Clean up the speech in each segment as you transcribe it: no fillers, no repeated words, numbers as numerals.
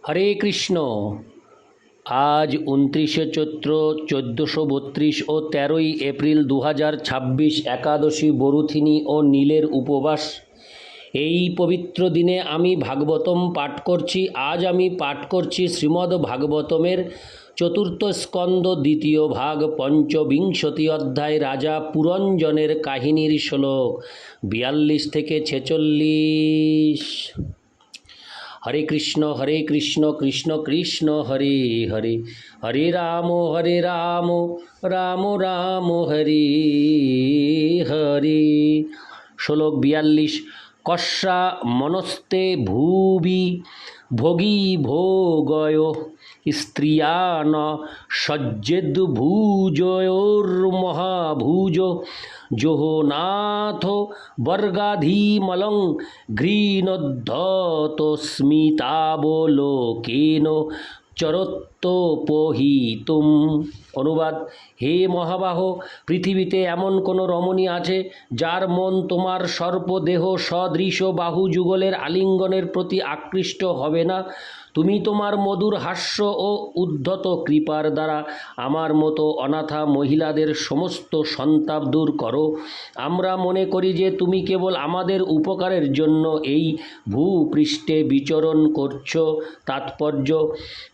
হরে কৃষ্ণ। আজ 29শে চৈত্র 1432 ও 13ই এপ্রিল 2026 একাদশী বরুথিনী ও নীলের উপবাস। এই পবিত্র দিনে আমি ভাগবতম পাঠ করছি। আজ আমি পাঠ করছি শ্রীমদ্ ভাগবতমের চতুর্থ স্কন্দ দ্বিতীয় ভাগ পঞ্চবিংশতি অধ্যায় রাজা পুরঞ্জনের কাহিনীর শ্লোক 42 থেকে 46। হরে কৃষ্ণ কৃষ্ণ কৃষ্ণ হরে হরে, হরে রাম রাম রাম হরে হরে। শ্লোক 42। কস্যা মনস্তে ভুবি ভোগী ভোগয় স্ত্রিয়ান সজ্জেদ্ভুজয়োর্মহাভুজ জোহনাথ বর্গাধিমলং ঘৃণোদ্ধতস্মিতাবলোকেন চরত্তোপহিতুম। অনুবাদ: হে মহাবাহ, পৃথিবীতে এমন কোনো রমণী আছে যার মন তোমার সর্পদেহ সদৃশ বাহু যুগলের আলিঙ্গনের প্রতি আকৃষ্ট হবে না? তুমি তোমার মধুর হাস্য ও উদ্ধত কৃপার দ্বারা আমার মতো অনাথা মহিলাদের সমস্ত সন্তাপ দূর করো। আমরা মনে করি যে তুমি কেবল আমাদের উপকারের জন্য এই ভূপৃষ্ঠে বিচরণ করছো। তাৎপর্য: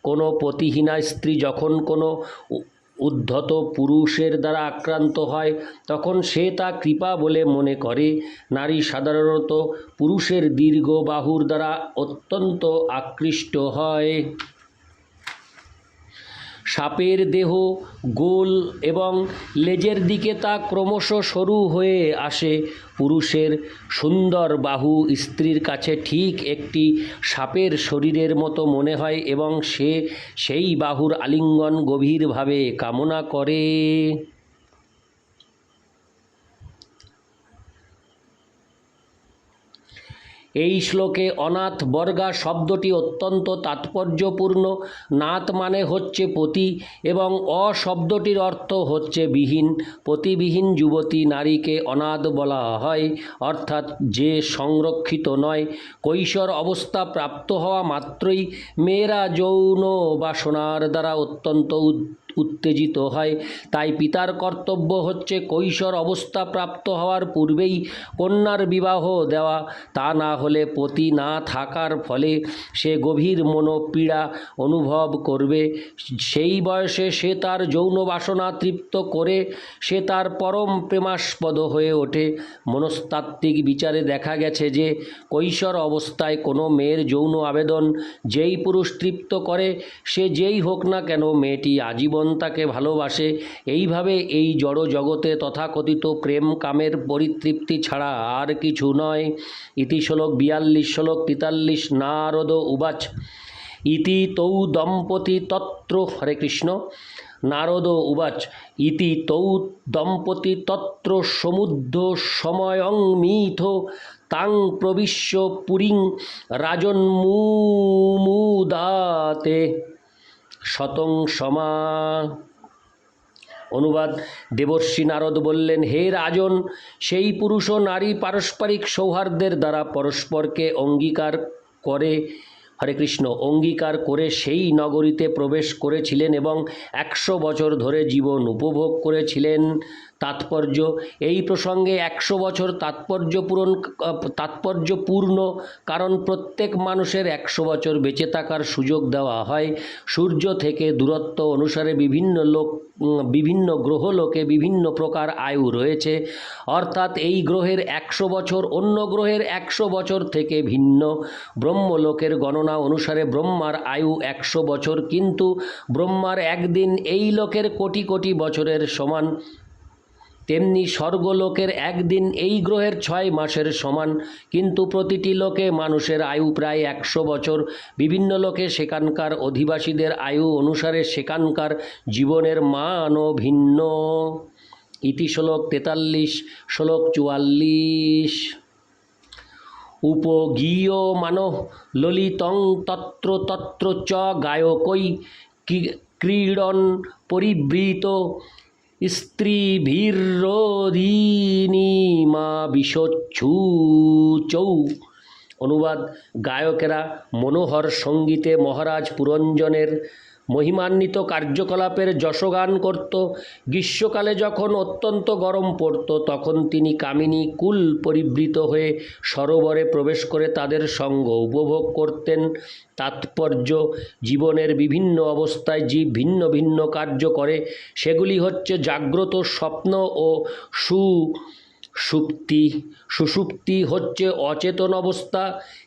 কোনো পতিহীনা স্ত্রী যখন কোনো উদ্ধত পুরুষের দ্বারা আক্রান্ত হয় তখন সে তা কৃপা বলে মনে করে। নারী সাধারণত পুরুষের দীর্ঘ বাহুর দ্বারা অত্যন্ত আকৃষ্ট হয়। সাপের দেহ গোল এবং লেজের দিকে তা ক্রমশ সরু হয়ে আসে। পুরুষের সুন্দর বাহু স্ত্রীর কাছে ঠিক একটি সাপের শরীরের মতো মনে হয় এবং সে সেই বাহুর আলিঙ্গন গভীরভাবে কামনা করে। এই শ্লোকে অনাথ বর্গা শব্দটি অত্যন্ত তাৎপর্যপূর্ণ। নাথ মানে হচ্ছে পতি এবং শব্দটির অর্থ হচ্ছে বিহীন। পতিবিহীন যুবতী নারীকে অনাথ বলা হয়, অর্থাৎ যে সংরক্ষিত নয়। কৈশোর অবস্থা প্রাপ্ত হওয়া মাত্রই মেয়েরা যৌন বাসনার দ্বারা অত্যন্ত উত্তেজিত হয়। তাই পিতার কর্তব্য হচ্ছে কৈশোর অবস্থা প্রাপ্ত হওয়ার পূর্বেই কন্যার বিবাহ দেওয়া। তা না হলে পতি না থাকার ফলে সে গভীর মনোপীড়া অনুভব করবে। সেই বয়সে সে তার যৌন বাসনা তৃপ্ত করে সে তার পরম প্রেমাস্পদ হয়ে ওঠে। মনস্তাত্ত্বিক বিচারে দেখা গেছে যে কৈশোর অবস্থায় কোনো মেয়ের যৌন আবেদন যেই পুরুষ তৃপ্ত করে, সে যেই হোক না কেন, মেয়েটি আজীবন তাকে ভালোবাসে। এইভাবে এই জড় জগতে তথাকথিত প্রেম কামের পরিতৃপ্তি ছাড়া আর কিছু নয়। ইতি শ্লোক 42। শ্লোক 43। নারদ উবাচ ইতি তৌ দম্পতি তত্র। হরে কৃষ্ণ। নারদ উবাচ ইতি তৌ দম্পতি তত্র সমুদ্ধ সময়ং মিথো তাং প্রবিশ্য পুরীং রাজন্মুমুদাতে শতং সমা। অনুবাদ: দেবর্ষি নারদ বললেন, হে রাজন, সেই পুরুষ ও নারী পারস্পরিক সৌহার্দ্যের দ্বারা পরস্পরকে অঙ্গীকার করে অঙ্গীকার করে সেই নগরীতে প্রবেশ করেছিলেন এবং 100 বছর ধরে জীবন উপভোগ করেছিলেন। তাৎপর্য: এই প্রসঙ্গে 100 বছর তাৎপর্যপূর্ণ, কারণ প্রত্যেক মানুষের 100 বছর বেঁচে থাকার সুযোগ দেওয়া হয়। সূর্য থেকে দূরত্ব অনুসারে বিভিন্ন গ্রহলোকে বিভিন্ন প্রকার আয়ু রয়েছে, অর্থাৎ এই গ্রহের 100 বছর অন্য গ্রহের 100 বছর থেকে ভিন্ন। ব্রহ্মলোকের গণনা অনুসারে ব্রহ্মার আয়ু 100 বছর, কিন্তু ব্রহ্মার একদিন এই লোকের কোটি কোটি বছরের সমান। তেমনি স্বর্গলোকের একদিন এই গ্রহের 6 মাসের সমান। কিন্তু প্রতিটি লোকে মানুষের আয়ু প্রায় 100 বছর। বিভিন্ন লোকে সেখানকার অধিবাসীদের আয়ু অনুসারে সেখানকার জীবনের মানও ভিন্ন। ইতি শ্লোক 43। শ্লোক 44। উপগীয়মানো ললিতং তত্র তত্র চ গায়কৈ ক্রীড়ন পরিবৃত স্ত্রীভিরোধিনীমা বিশোচ্ছুচৌ। অনুবাদ গায়কেরা মনোহর সঙ্গীতে মহারাজ পুরঞ্জনের মহিমান্বিত কার্যকলাপের যশগান করত। গ্রীষ্মকালে যখন অত্যন্ত গরম পড়ত তখন তিনি কামিনী কুল পরিবৃত হয়ে সরোবরে প্রবেশ করে তাদের সঙ্গ উপভোগ করতেন। তাৎপর্য, জীবনের বিভিন্ন অবস্থায় জীব ভিন্ন ভিন্ন কার্য করে, সেগুলি হচ্ছে জাগ্রত, স্বপ্ন ও সুষুপ্তি হচ্ছে অচেতন অবস্থা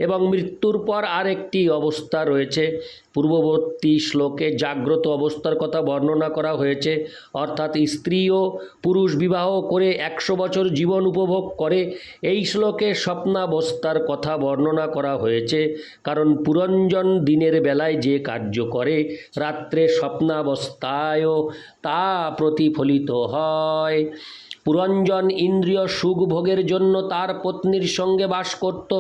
এবং মৃত্যুর পর আরেকটি অবস্থা রয়েছে। পূর্ববর্তী শ্লোকে জাগ্রত অবস্থার কথা বর্ণনা করা হয়েছে, অর্থাৎ স্ত্রী ও পুরুষ বিবাহ করে 100 বছর জীবন উপভোগ করে। এই শ্লোকে স্বপ্নাবস্থার কথা বর্ণনা করা হয়েছে, কারণ পুরঞ্জন দিনের বেলায় যে কার্য করে রাত্রে স্বপ্নাবস্থায়ও তা প্রতিফলিত হয়। পুরঞ্জন ইন্দ্রিয় সুখ ভোগের জন্য তার পত্নীর সঙ্গে বাস করত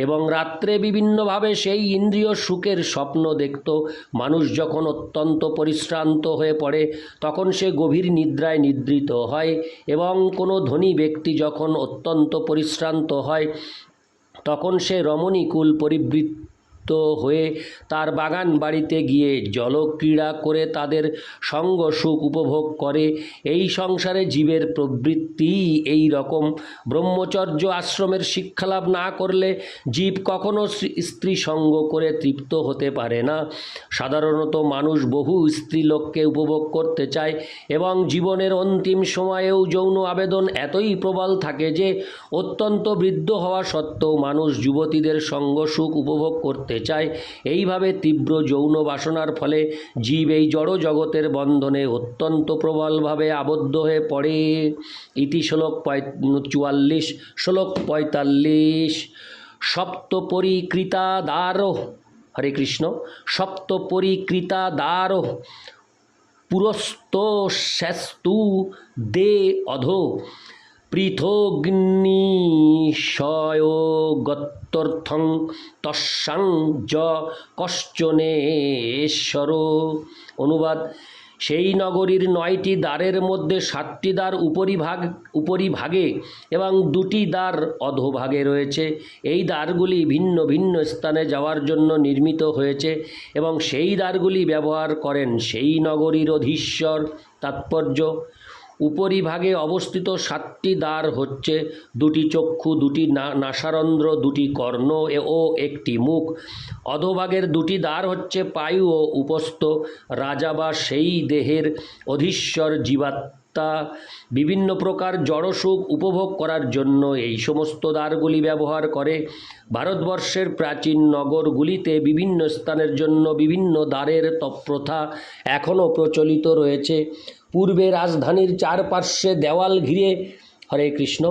এবং রাত্রে বিভিন্নভাবে সেই ইন্দ্রিয় সুখের স্বপ্ন দেখত। মানুষ যখন অত্যন্ত পরিশ্রান্ত হয়ে পড়ে তখন সে গভীর নিদ্রায় নিদ্রিত হয় এবং কোনো ধনী ব্যক্তি যখন অত্যন্ত পরিশ্রান্ত হয় তখন সে রমণীকুল পরিবৃত্ত হয়ে তার বাগান বাড়িতে গিয়ে জলক্রীড়া করে তাদের সঙ্গ সুখ উপভোগ করে। এই সংসারে জীবের প্রবৃত্তি এই রকম। ব্রহ্মচর্য আশ্রমের শিক্ষালাভ না করলে জীব কখনো স্ত্রী সঙ্গ করে তৃপ্ত হতে পারে না। সাধারণত মানুষ বহু স্ত্রীলোককে উপভোগ করতে চায় এবং জীবনের অন্তিম সময়েও যৌন আবেদন এতই প্রবল থাকে যে অত্যন্ত বৃদ্ধ হওয়া সত্ত্বেও মানুষ যুবতীদের সঙ্গ সুখ উপভোগ করতে চায়। এইভাবে তীব্র যৌন বাসনার ফলে জীব এই জড় জগতের বন্ধনে অত্যন্ত প্রবলভাবে আবদ্ধ হয়ে পড়ে। ইতি শ্লোক 44। শ্লোক 45। সপ্তপরিকৃতাদারো, হরে কৃষ্ণ, সপ্তপরিকৃতাদারো পুরস্তশেস্তু দে অধো পৃথগ্নিশয়োগত্যর্থং তস্যাং য কশ্চনেশ্বর। অনুবাদ, সেই নগরীর 9টি দ্বারের মধ্যে 7টি দ্বার উপরিভাগে এবং 2টি দ্বার অধোভাগে রয়েছে। এই দ্বারগুলি ভিন্ন ভিন্ন স্থানে যাওয়ার জন্য নির্মিত হয়েছে এবং সেই দ্বারগুলি ব্যবহার করেন সেই নগরীর অধীশ্বর। তাৎপর্য, উপরিভাগে অবস্থিত 7টি দ্বার হচ্ছে 2টি চক্ষু, 2টি নাসারন্ধ্র, 2টি কর্ণ ও 1টি মুখ। অধোভাগের 2টি দ্বার হচ্ছে পায়ু ও উপস্থ। রাজা বা সেই দেহের অধীশ্বর জীবাত্মা বিভিন্ন প্রকার জড়সুখ উপভোগ করার জন্য এই সমস্ত দ্বারগুলি ব্যবহার করে। ভারতবর্ষের প্রাচীন নগরগুলিতে বিভিন্ন স্থানের জন্য বিভিন্ন দ্বারের প্রথা এখনও প্রচলিত রয়েছে। পূর্বে রাজধানীর চারপার্শ্বে দেওয়াল ঘিরে, হরে কৃষ্ণ,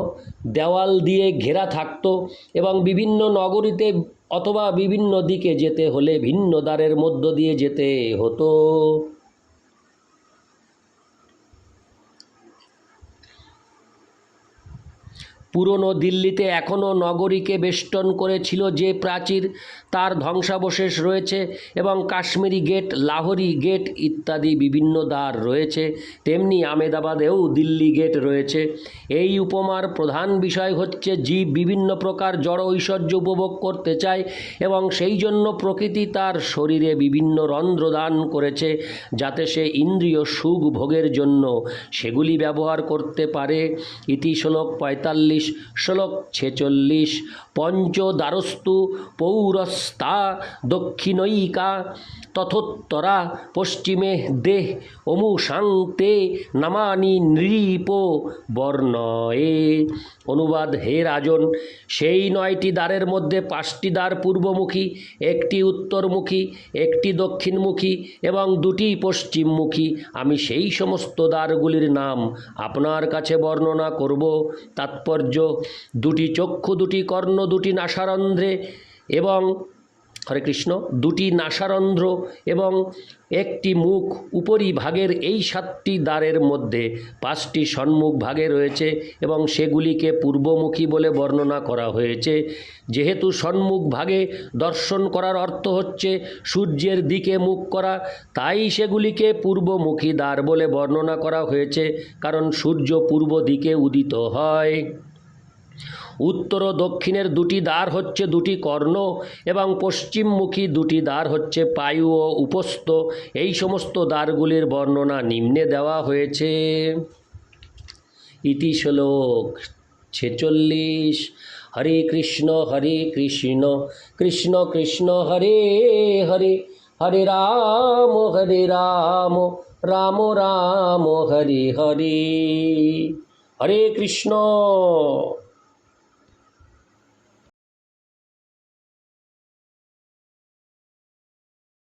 দেওয়াল দিয়ে ঘেরা থাকত এবং বিভিন্ন নগরীতে অথবা বিভিন্ন দিকে যেতে হলে ভিন্ন দ্বারের মধ্য দিয়ে যেতে হতো। পুরনো দিল্লিতে এখনও নগরীকে বেষ্টন করেছিল যে প্রাচীর, তার ধ্বংসাবশেষ রয়েছে এবং কাশ্মীরি গেট, লাহোরি গেট ইত্যাদি বিভিন্ন দ্বার রয়েছে। তেমনি আমেদাবাদেও দিল্লি গেট রয়েছে। এই উপমার প্রধান বিষয় হচ্ছে জীব বিভিন্ন প্রকার জড় ঐশ্বর্য উপভোগ করতে চায় এবং সেই জন্য প্রকৃতি তার শরীরে বিভিন্ন রন্ধ্র দান করেছে যাতে সে ইন্দ্রিয় সুখ ভোগের জন্য সেগুলি ব্যবহার করতে পারে। ইতি শ্লোক 45। শ্লোক 46। পঞ্চদ্বারস্তু পৌরস্তা দক্ষিণৈকা তথোত্তরা পশ্চিমে দেহ অমুষাং তে নামানি নৃপ বর্ণয়ে। অনুবাদ, হে রাজন, সেই 9টি দ্বারের মধ্যে 5টি দ্বার পূর্বমুখী, 1টি উত্তরমুখী, 1টি দক্ষিণমুখী এবং 2টি পশ্চিমমুখী। আমি সেই সমস্ত দ্বারগুলির নাম আপনার কাছে বর্ণনা করব। তাৎপর্য, 2টি চক্ষু, 2টি কর্ণ, 2টি নাসারন্ধ্রে এবং, হরে কৃষ্ণ, 2টি নাসারন্ধ্র এবং 1টি মুখ। উপরিভাগের এই 7টি দ্বারের মধ্যে 5টি সম্মুখ ভাগে রয়েছে এবং সেগুলিকে পূর্বমুখী বলে বর্ণনা করা হয়েছে। যেহেতু সম্মুখ ভাগে দর্শন করার অর্থ হচ্ছে সূর্যের দিকে মুখ করা, তাই সেগুলিকে পূর্বমুখী দ্বার বলে বর্ণনা করা হয়েছে, কারণ সূর্য পূর্ব দিকে উদিত হয়। উত্তর ও দক্ষিণের দুটি দ্বার হচ্ছে দুটি কর্ণ এবং পশ্চিমমুখী দুটি দ্বার হচ্ছে পায়ু ও উপস্থ। এই সমস্ত দ্বারগুলির বর্ণনা নিম্নে দেওয়া হয়েছে। ইতি শ্লোক 46। হরে কৃষ্ণ কৃষ্ণ কৃষ্ণ হরে হরে, হরে রাম রাম রাম হরে হরে। হরে কৃষ্ণ।